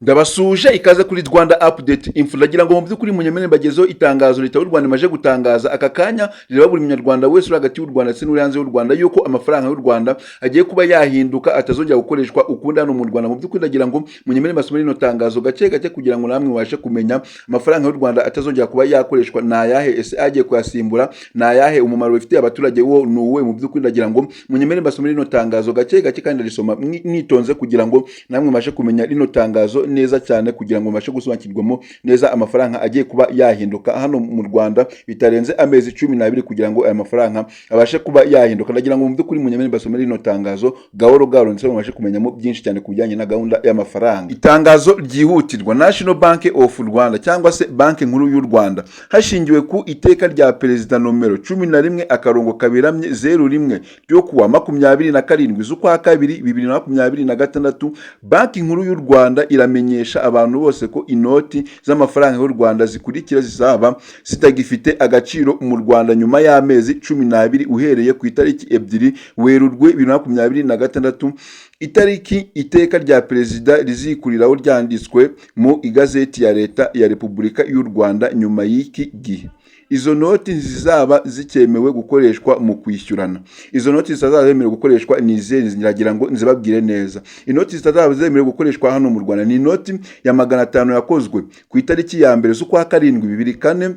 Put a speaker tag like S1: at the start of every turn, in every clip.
S1: Ndabasuje ikaze kuri Rwanda Update Info. Ndagira ngo mu by'ukuri munyemene bagezeho itangazo leta y'u Rwanda imaje gutangaza aka kanya rireba buri munyarwanda wese uri hagati y'u Rwanda ndetse n'uri hanze y'u Rwanda yuko amafaranga y'u Rwanda agiye kuba yahinduka atazongera gukoreshwa ukundi hano mu Rwanda. Mu by'ukuri ndagira ngo munyemene basome rino tangazo gake gake kugira ngo namwe mubashe kumenya amafaranga y'u Rwanda atazongera kuba yakoreshwa nayahe, ese agiye kuyasimbura nayahe, umumaro bifitiye abaturage wo nuwe. Mu by'ukuri ndagira ngo munyemene basome rino tangazo gake gake kandi ndarisoma nitonze kugira ngo namwe mubashe kumenya rino tangazo neza cyane kugira ngo mbashe gusobanukirwamo neza amafaranga agiye kuba yahinduka hano mu Rwanda bitarenze amezi 12 kugira ngo aya mafaranga abashe kuba yahinduka. Ndagira ngo mu by'ukuri munyemene basomere rino tangazo gahoro gahoro ndetse mubashe kumenyamo byinshi cyane kubijyanye na gahunda y'amafaranga. Itangazo ryihutirwa National Bank of Rwanda cyangwa se banki nkuru y'u Rwanda hashingiwe ku iteka rya perezida nomero 11/01 ryo kuwa 27 z'ukwa 2 2026 banki nkuru y'u Rwanda iramenyesha abantu bose ko inoti z'amafaranga y'u Rwanda zikurikira zizaba zitagifite agaciro mu Rwanda nyuma y'amezi 12 uhereye ku itariki 2 Werurwe 2026 itariki iteka rya perezida rizikuriraho ryanditswe mu igazeti ya leta ya Repubulika y'u Rwanda. Nyuma y'iki gihe izo noti zizaba zikemewe gukoreshwa mu kwishyurana. Izo noti zizaba zemerewe gukoreshwa ni izeri, ngira ngo nzibabwire neza. Inoti zizaba zemerewe gukoreshwa hano mu Rwanda ni inoti ya 500 yakozwe ku itariki ya 1 z'ukwa 7 2004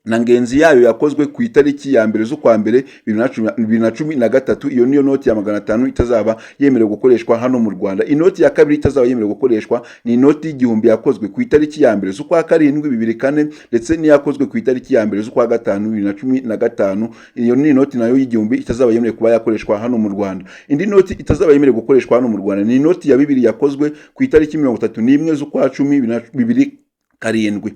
S1: na ngenzi yayo yakozwe ku itariki ya 1 z'ukwa 1 2013. Iyo niyo noti ya 500 itazaba yemerewe gukoreshwa hano mu Rwanda. Inoti ya kabiri itazaba yemerewe gukoreshwa ni inoti y'igihumbi yakozwe ku itariki ya 1 z'ukwa 7 2004 ndetse niyakozwe ku itariki ya 1 z'ukwa 5 2015. Iyo ni inoti nayo y'igihumbi itazaba yemerewe kuba yakoreshwa hano mu Rwanda. Indi noti itazaba yemerewe gukoreshwa hano mu Rwanda ni inoti ya 2 yakozwe ku itariki 31 z'ukwa 10 2007.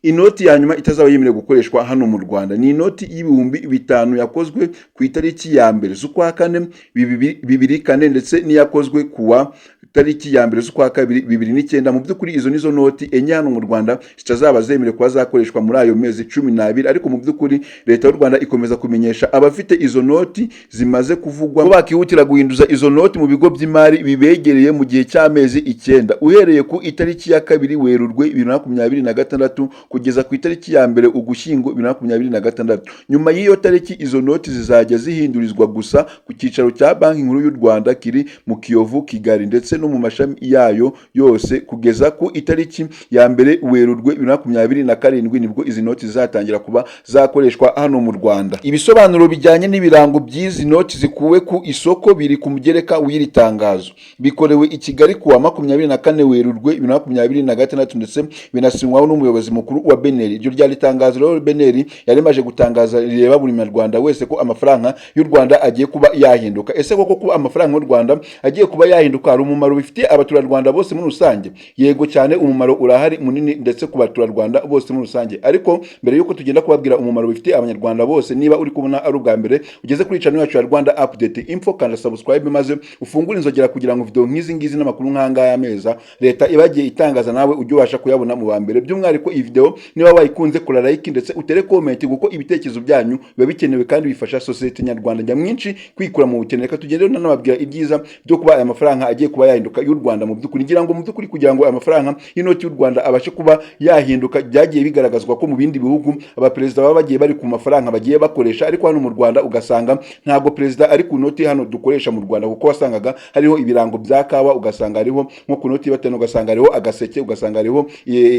S1: Inoti ya nyuma itazaba yemerewe gukoreshwa hano mu Rwanda ni inoti y'ibihumbi 5 yakozwe ku itariki ya 1 z'ukwa 4 2004 ndetse niyakozwe kuwa tariki ya 1 z'ukwa 2 2009. Mu by'ukuri izo nizo noti enye hano mu Rwanda zitazaba zemerewe kuba zakoreshwa muri ayo mezi 12, ariko mu by'ukuri leta y'u Rwanda ikomeza kumenyesha abafite izo noti zimaze kuvugwa ko bakihutira guhinduza izo noti mu bigo by'imari bibegereye mu gihe cy'amezi 9 uhereye ku itariki ya 2 Werurwe 2026 kugeza ku itariki ya 1 Ugushyingo 2026. Nyuma y'iyo tariki izo noti zizajya zihindurizwa gusa ku cyicaro cya banki nkuru y'u Rwanda kiri mu Kiyovu Kigali ndetse no mu mashami yayo yose kugeza ku itariki ya 1 Werurwe 2027 nibwo izi noti zizatangira kuba zakoreshwa hano mu Rwanda. Ibisobanuro bijyanye n'ibirango by'izi noti zikuwe ku isoko biri ku mugereka w'iri tangazo. Bikorewe i Kigali kuwa 24 Werurwe 2026 ndetse binasinywaho n'umuyobozi mukuru wa Beneri. Iryo ryari tangazo rero Beneri yarimaje gutangaza rireba buri munyarwanda wese ko amafaranga y'u Rwanda agiye kuba yahinduka. Ese koko kuba amafaranga y'u Rwanda agiye kuba yahinduka hari umumaro bifitiye abaturarwanda bose muri rusange? Yego cyane, umumaro urahari munini ndetse ku baturarwanda bose muri rusange. Ariko mbere yuko tugenda kubabwira umumaro bifitiye abanyarwanda bose, niba uri kubona ari ubwa mbere ugeze kuri channel yacu ya Rwanda Update Info, kandi subscribe maze ufungure inzogera kugira ngo video nk'izi ngizi n'amakuru nk'anga y'ameza leta ibagiye itangaza nawe ujye ubasha kuyabona mu bambere. By'umwihariko iyi video niba wayikunze kora like ndetse utere comment kuko ibitekerezo byanyu biba bikenewe kandi bifasha society nyarwanda nyamwinshi kwikura mu bukene. Reka tugende nanababwira ibyiza byo kuba aya mafaranga agiye kuba yahinduka y'u Rwanda. Mu by'ukuri ngira ngo mu by'ukuri kugira ngo aya mafaranga y'inoti y'u Rwanda abashe kuba yahinduka byagiye bigaragazwa ko mu bindi bihugu abaperezida baba bagiye bari ku mafaranga bagiye bakoresha, ariko hano mu Rwanda ugasanga ntabwo perezida ari ku noti hano dukoresha mu Rwanda, kuko wasangaga hariho ibirango bya kawa, ugasanga hariho nko ku noti y'I5 ugasanga hariho agaseke, ugasanga hariho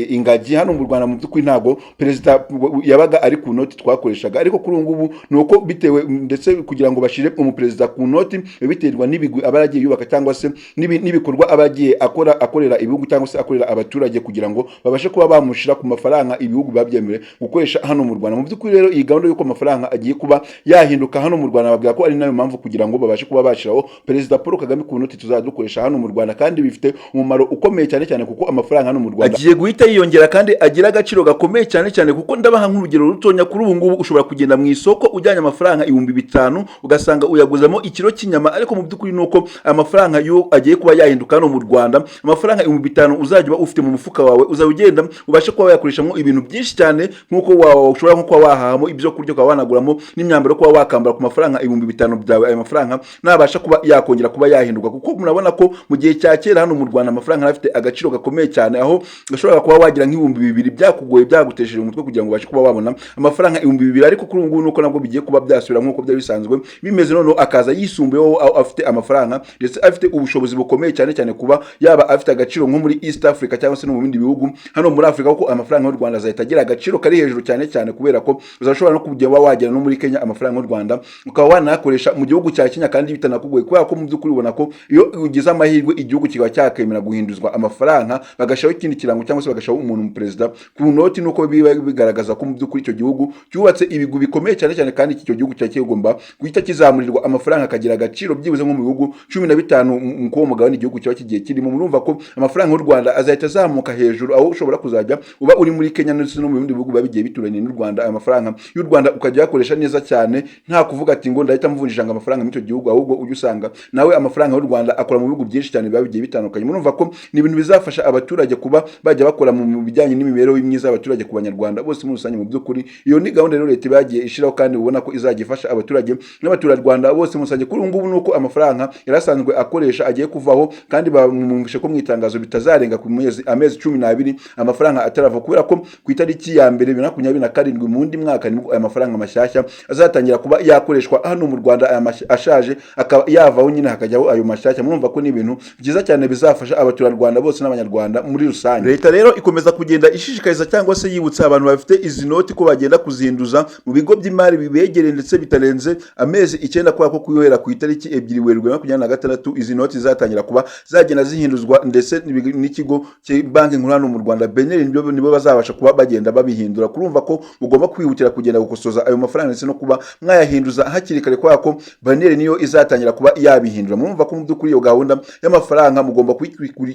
S1: ingagi. Hano mu Rwanda mu by'ukuri ntabwo perezida yabaga ari ku noti twakoreshaga, ariko kuri ubu ngubu nuko bitewe ndetse kugira ngo bashire umuperezida ku noti biterwa n'ibigwi abaragiye yubaka cyangwa se n'ibikorwa abagiye akorera ibihugu cyangwa se akorera abaturage kugira ngo babashe kuba bamushira ku mafaranga ibihugu babyemerewe gukoresha hano mu Rwanda. Mu by'ukuri rero iyi gahunda y'uko amafaranga agiye kuba yahinduka hano mu Rwanda babwira ko ari nayo mpamvu kugira ngo babashe kuba bashiraho perezida Paul Kagame ku noti tuzadukoresha hano mu Rwanda, kandi bifite umumaro ukomeye cyane cyane kuko amafaranga hano mu Rwanda agiye guhita yiyongera kandi agira agaciro gakomeye cyane kuko ndabaha nk'urugero rutonya. Kuri ubu ngubu ushobora kugenda mu isoko ujyanye amafaranga 5,000 ugasanga uyaguzamo ikiro cy'inyama, ariko mu by'ukuri nuko amafaranga yo agiye kuba yahinduka hano mu Rwanda, amafaranga 5,000 uzajya uba ufite mu mufuka wawe uzajya ugenda ubashe kuba wayakoreshamo ibintu byinshi cyane, nk'uko ushobora nko kuba wahahamo ibyo kurya, ukaba wanaguramo n'imyambaro, kuba wakambara ku mafaranga 5,000 byawe. Ayo mafaranga nabasha kuba yakongera kuba yahinduka, kuko murabona ko mu gihe cya kera hano mu Rwanda amafaranga afite agaciro gakomeye cyane, aho gashobora kuba wagira nk'ibihumbi 2,000 byakugoye byagutesheje umutwe kugira ngo ubashe kuba wabona amafaranga 2,000, ariko kuri ubu ngubu nuko nabwo bigiye kuba byasubira nk'uko byari bisanzwe bimeze, noneho akaza yisumbuyeho afite amafaranga ndetse afite ubushobozi bukomeye cyane cyane kuba yaba afite agaciro nko muri East Africa cyangwa se no mu bindi bihugu hano muri Africa, kuko amafaranga y'u Rwanda azahita agira agaciro kari hejuru cyane cyane, kubera ko uzashobora no kujya wagera no muri Kenya amafaranga y'u Rwanda ukaba wanakoresha mu gihugu cya Kenya kandi bitanakugoye, kubera ko mu by'ukuri ubona ko iyo ugize amahirwe igihugu kikaba cyakemera guhinduzwa amafaranga, bagashaho ikindi kirango cyangwa se bagashaho umuntu mu perezida ku noti, nuko biba bigaragaza ko mu by'ukuri icyo gihugu cyubatse ibigwi bikomeye cyane cyane, kandi icyo gihugu cyakigomba guhita kizamurirwa amafaranga akagira agaciro byibuze nko mu bihugu 15 ku mugabane igihugu cyaba kigiye kirimo. Murumva ko amafaranga y'u Rwanda azahita azamuka hejuru, aho ushobora kuzajya uba uri muri Kenya ndetse no mu bindi bihugu bigiye bituranye n'u Rwanda, aya mafaranga y'u Rwanda ukajya yakoresha neza cyane, nta kuvuga ati ngo ndahita mvunjisha amafaranga muri icyo gihugu, ahubwo ujye usanga nawe amafaranga y'u Rwanda akora mu bihugu byinshi cyane biba bigiye bitandukanye. Murumva ko ni ibintu bizafasha abaturage kuba bajya bakora mu bijyanye n'imibereho myiza y'abaturage ku Banyarwanda bose muri rusange. Mu by'ukuri iyo ni gahunda rero leta bagiye ishiraho, kandi ubona ko izajya ifasha abaturage n'abaturarwanda bose muri rusange. Kuri ubu ngubu nuko amafaranga yarasanzwe akoresha agiye kuvaho, kandi bamwumvishe ko mu itangazo bitazarenga ku amezi 12 amafaranga atarava, kubera ko ku itariki ya mbere 2027 mu ndi mwaka nibwo aya mafaranga mashyashya azatangira kuba yakoreshwa hano mu Rwanda, ashaje akaba yavaho nyine hakajyaho ayo mashyashya. Murumva ko ni ibintu byiza cyane bizafasha abaturarwanda bose n'Abanyarwanda muri rusange. Leta rero ikomeza kugenda ishishikariza cyangwa se yibutsa abantu bafite izi noti ko bagenda kuzinduza mu bigo by'imari bibegereye ndetse bitarenze amezi 9, kwa ko kuyohera ku itariki 2 Werurwe 2026 izi noti zatangira kuba zagenda zihinduzwa, ndetse n'ikigo banki nkuru hano mu Rwanda BNL nibo bazabasha kuba bagenda babihindura. Kurumva ko mugomba kwihutira kugenda gukosoza ayo mafaranga ndetse no kuba mwayahinduza hakiri kare, kwa ko BNL niyo izatangira kuba yabihindura. Murumva ko mu by'ukuri iyo gahunda y'amafaranga mugomba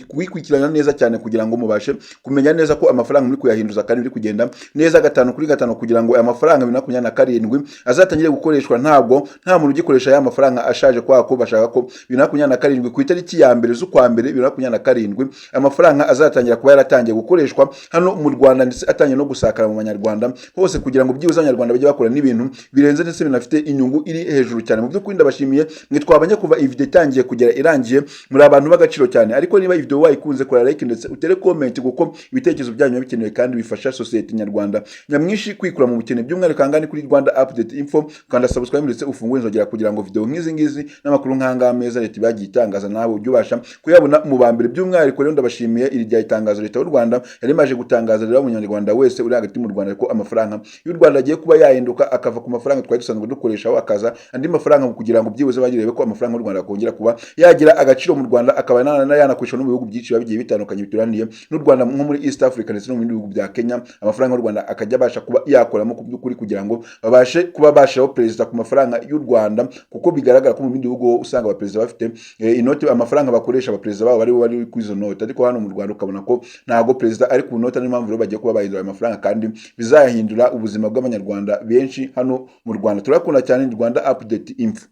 S1: kuyikurikirana neza cyane kugira ngo mubashe kumenya neza ko amafaranga muri kuyahinduza kandi biri kugenda neza 5 kuri 5, kugira ngo aya mafaranga 2027 azatangire gukoreshwa nta muntu ugikoresha ya mafaranga ashaje, kwa ko bashaka ko 2027 ku itariki ya mbere z'ukwa mbere 2027 amafaranga azatangira kuba yaratangiye gukoreshwa hano mu Rwanda, ndetse atangiye no gusakara mu Banyarwanda hose, kugira ngo byibuze Abanyarwanda bajye bakora n'ibintu birenze ndetse binafite inyungu iri hejuru cyane. Mu by'ukuri ndabashimiye mwe twabanye kuva iyi video itangiye kugera irangiye, muri abantu b'agaciro cyane. Ariko niba iyi video wayikunze, kora like ndetse utere comment, kuko ibitekerezo byanyu bikenewe kandi bifasha society nyarwanda nyamwinshi kwikura mu bukene. By'umwihariko kangani kuri Rwanda Update Info, kanda subscribe ndetse ufungure inzogera kugira ngo video nk'izi ngizi n'amakuru nkanga meza leta bagiye itangaza nawe ujye ubasha kuyabona mu bambere. By'umwihariko rero ndabashimiye iri rya itangazo leta y'u Rwanda yari maje gutangaza rero umunyarwanda wese uri hagati mu Rwanda ko amafaranga y'u Rwanda agiye kuba yahinduka akava ku mafaranga twari dusanzwe dukoreshaho akaza andi mafaranga, kugira ngo byibuze bagirebe ko amafaranga y'u Rwanda akongera kuba yagira agaciro mu Rwanda, akaba yanakoreshwa no mu bihugu byinshi bigiye bitandukanye bituraniye n'u Rwanda, nko muri East Africa ndetse no mu bihugu bya Kenya. Amafaranga y'u Rwanda akajya abasha kuba yakoramo ku by'ukuri, kugira ngo babashe kuba bashaho perezida ku mafaranga y'u Rwanda, kuko bigaragara ko mu bindi bihugu usanga abaperezida bafite inoti, amafaranga bakoresha abaperezida babo bari ku izo noti, ariko hano mu Rwanda ukabona ko ntago perezida ari ku noti. Niyo mpamvu rero bagiye kuba bahindura amafaranga, kandi bizahindura ubuzima bw'Abanyarwanda benshi hano mu Rwanda. Turakunda cyane Rwanda Update Info.